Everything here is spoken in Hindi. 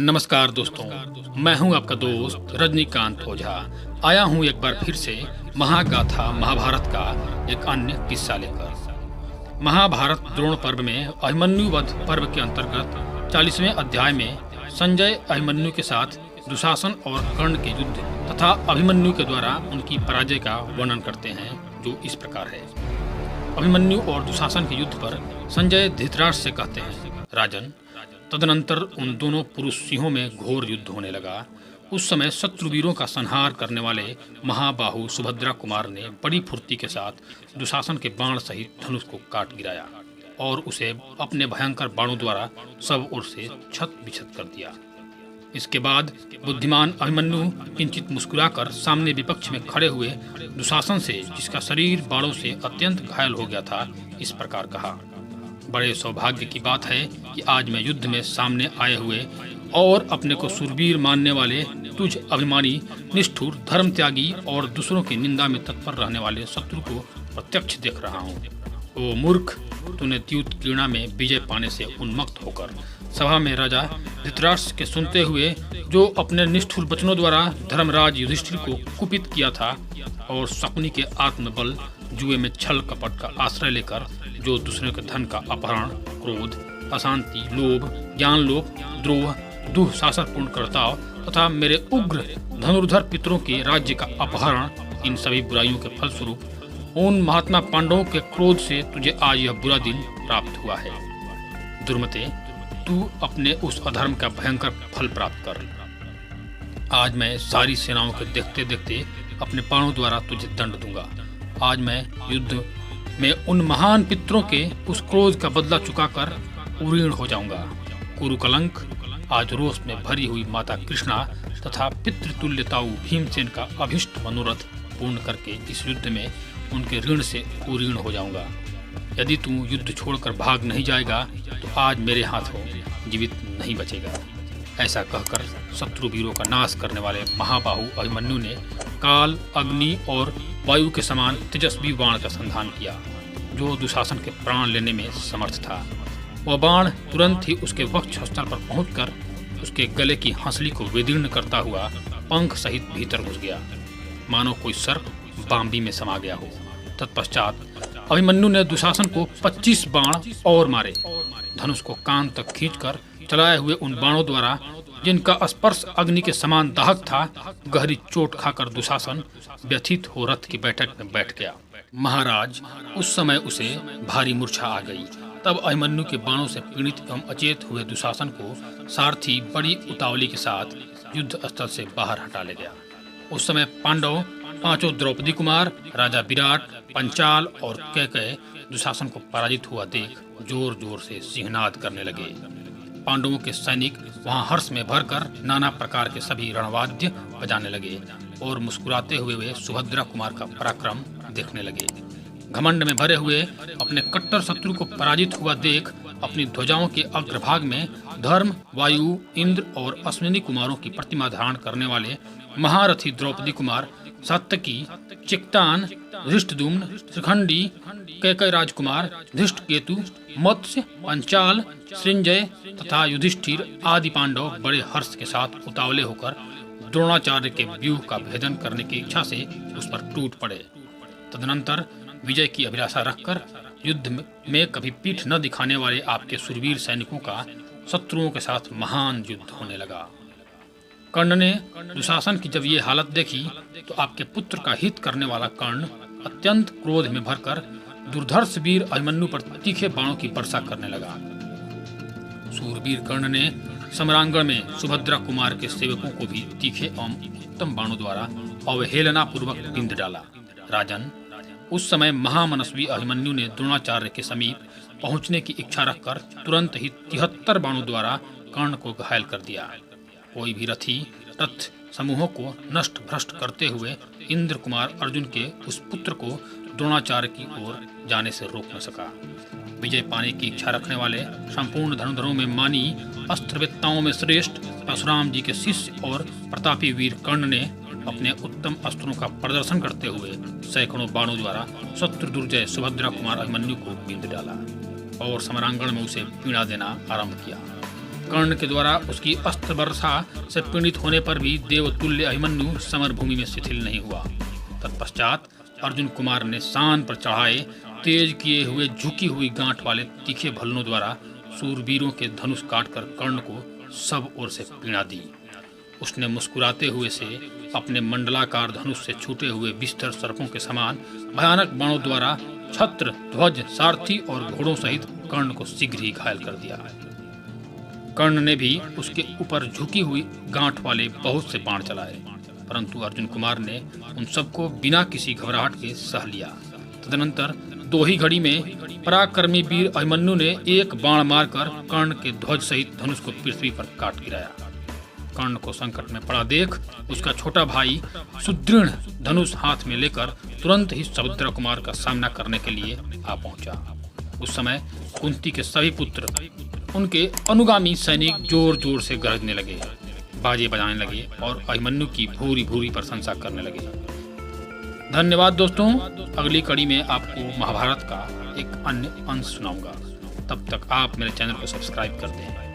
नमस्कार दोस्तों, मैं हूं आपका दोस्त रजनीकांत ओझा। आया हूं एक बार फिर से महागाथा महाभारत का एक अन्य किस्सा लेकर। महाभारत द्रोण पर्व में अभिमन्यु वध पर्व के अंतर्गत 40वें अध्याय में संजय अभिमन्यु के साथ दुशासन और कर्ण के युद्ध तथा अभिमन्यु के द्वारा उनकी पराजय का वर्णन करते हैं, जो इस प्रकार है। अभिमन्यु और दुशासन के युद्ध पर संजय धृतराष्ट्र से कहते हैं, राजन, तदनंतर उन दोनों पुरुष सिंहों में घोर युद्ध होने लगा। उस समय शत्रुवीरों का संहार करने वाले महाबाहु सुभद्रा कुमार ने बड़ी फुर्ती के साथ दुशासन के बाण सहित धनुष को काट गिराया और उसे अपने भयंकर बाणों द्वारा सब ओर से छत बिछत कर दिया। इसके बाद बुद्धिमान अभिमन्यु किंचित मुस्कुराकर सामने विपक्ष में खड़े हुए दुशासन से, जिसका शरीर बाणों से अत्यंत घायल हो गया था, इस प्रकार कहा, बड़े सौभाग्य की बात है कि आज मैं युद्ध में सामने आए हुए और अपने को शूरवीर मानने वाले तुझ अभिमानी, निष्ठुर, धर्म त्यागी और दूसरों की निंदा में तत्पर रहने वाले शत्रु को प्रत्यक्ष देख रहा हूँ। ओ मूर्ख, तूने द्यूत क्रीड़ा में विजय पाने से उन्मत्त होकर सभा में राजा धृतराष्ट्र के सुनते हुए जो अपने निष्ठुर वचनों द्वारा धर्मराज युधिष्ठिर को कुपित किया था और शकुनी के आत्मबल जुए में छल कपट का आश्रय लेकर जो दूसरे के धन का अपहरण, क्रोध, अशांति, लोभ, ज्ञान लोभ, द्रोह, दुःशासनपूर्ण कर्ताव तथा मेरे उग्र धनुर्धर पितरों के राज्य का अपहरण, इन सभी बुराइयों के फलस्वरूप उन महात्मा पांडवों के क्रोध से तुझे आज यह बुरा दिन प्राप्त हुआ है। दुर्मते, तू अपने उस अधर्म का भयंकर फल प्राप्त कर। आज मैं सारी सेनाओं के देखते देखते अपने बाणों द्वारा तुझे दंड दूंगा। आज मैं युद्ध में उन महान पितरों के उस क्रोध का बदला चुकाकर उरीण हो जाऊंगा। कुरुकलंक, आज रोष में भरी हुई माता कृष्णा तथा पितृतुल्य ताऊ भीमसेन का अभिष्ट मनोरथ पूर्ण करके इस युद्ध में उनके ऋण से उरीण हो जाऊंगा। यदि तू युद्ध छोड़कर भाग नहीं जाएगा तो आज मेरे हाथों जीवित नहीं बचेगा। ऐसा कहकर शत्रु वीरों का नाश करने वाले महाबाहु अभिमन्यु ने काल, अग्नि और वायु के समान तेजस्वी बाण का संधान किया, जो दुशासन के प्राण लेने में समर्थ था। वह बाण तुरंत ही उसके वक्ष स्थल पर पहुंचकर उसके गले की हंसली को विदीर्ण करता हुआ पंख सहित भीतर घुस गया, मानो कोई सर्प बांबी में समा गया हो। तत्पश्चात अभिमन्यु ने दुशासन को 25 बाण और मारे। धनुष को कान तक खींचकर चलाए हुए उन बाणों द्वारा, जिनका स्पर्श अग्नि के समान दाहक था, गहरी चोट खाकर दुशासन व्यथित हो रथ की बैठक में बैठ गया। महाराज, उस समय उसे भारी मूर्छा आ गई। तब अभिमन्यु के बाणों से पीड़ित एवं अचेत हुए दुशासन को सारथी बड़ी उतावली के साथ युद्ध स्थल से बाहर हटा ले गया। उस समय पांडव पांचों द्रौपदी कुमार, राजा विराट, पंचाल और कैकेय दुशासन को पराजित हुआ देख जोर जोर से सिंहनाद करने लगे। पांडवों के सैनिक वहां हर्ष में भरकर नाना प्रकार के सभी रणवाद्य बजाने लगे और मुस्कुराते हुए वे सुभद्रा कुमार का पराक्रम देखने लगे। घमंड में भरे हुए अपने कट्टर शत्रु को पराजित हुआ देख अपनी ध्वजाओं के अग्रभाग में धर्म, वायु, इंद्र और अश्विनी कुमारों की प्रतिमा धारण करने वाले महारथी द्रौपदी कुमार, सात्यकी, चिक्तान, धृष्टद्युम्न, शिखंडी, कैकेय राजकुमार, धृष्टकेतु, मत्स्य, पंचाल, सृंजय तथा युधिष्ठिर आदि पांडव बड़े हर्ष के साथ उतावले होकर द्रोणाचार्य के व्यूह का भेदन करने की इच्छा से उस पर टूट पड़े। तदनंतर विजय की अभिलाषा रखकर युद्ध में कभी पीठ न दिखाने वाले आपके शूरवीर सैनिकों का शत्रुओं के साथ महान युद्ध होने लगा। कर्ण ने दुशासन की जब ये हालत देखी तो आपके पुत्र का हित करने वाला कर्ण अत्यंत क्रोध में भरकर दुर्धर्ष वीर अभिमन्यु पर तीखे बाणों की वर्षा करने लगा। शूरवीर कर्ण ने सम्रांगण में सुभद्रा कुमार के सेवकों को भी तीखे एवं उत्तम बाणों द्वारा अवहेलना पूर्वक बिंद डाला। राजन, उस समय महामनस्वी अभिमन्यु ने द्रोणाचार्य के समीप पहुंचने की इच्छा रखकर तुरंत ही 73 बाणों द्वारा कर्ण को घायल कर दिया। कोई भी रथी रथ समूहों को नष्ट भ्रष्ट करते हुए इंद्र कुमार अर्जुन के उस पुत्र को द्रोणाचार्य की ओर जाने से रोक न सका। विजय पाने की इच्छा रखने वाले संपूर्ण धनुर्धरों में मानी अस्त्रवेत्ताओं में श्रेष्ठ परशुराम जी के शिष्य और प्रतापी वीर कर्ण ने अपने उत्तम अस्त्रों का प्रदर्शन करते हुए सैकड़ों बाणों द्वारा शत्रु दुर्जय सुभद्रा कुमार अभिमन्यु को बिंद डाला और समरांगण में उसे पीड़ा देना आरंभ किया। कर्ण के द्वारा उसकी अस्त्र वर्षा से पीड़ित होने पर भी देवतुल्य अभिमन्यु समर भूमि में शिथिल नहीं हुआ। तत्पश्चात अर्जुन कुमार ने शान पर चढ़ाए तेज किए हुए झुकी हुई गांठ वाले तीखे भल्लों द्वारा सूरवीरों के धनुष काटकर कर्ण को सब ओर से पीड़ा दी। उसने मुस्कुराते हुए से अपने मंडलाकार धनुष से छूटे हुए विस्तर सर्पों के समान भयानक बाणों द्वारा छत्र, ध्वज, सारथी और घोड़ों सहित कर्ण को शीघ्र ही घायल कर दिया। कर्ण ने भी उसके ऊपर झुकी हुई गांठ वाले बहुत से बाण चलाए, परंतु अर्जुन कुमार ने उन सबको बिना किसी घबराहट के सह लिया। तदनंतर दो ही घड़ी में पराक्रमी वीर अभिमन्यु ने एक बाण मारकर कर्ण के ध्वज सहित धनुष को पृथ्वी पर काट गिराया। कर्ण को संकट में पड़ा देख उसका छोटा भाई सुदृढ़ धनुष हाथ में लेकर तुरंत ही समुद्र कुमार का सामना करने के लिए आ पहुंचा। उस समय कुंती के सभी पुत्र, उनके अनुगामी सैनिक जोर जोर से गरजने लगे, बाजे बजाने लगे और अभिमन्यु की भूरी भूरी प्रशंसा करने लगे। धन्यवाद दोस्तों। अगली कड़ी में आपको महाभारत का एक अन्य अंश सुनाऊंगा। तब तक आप मेरे चैनल को सब्सक्राइब कर दें।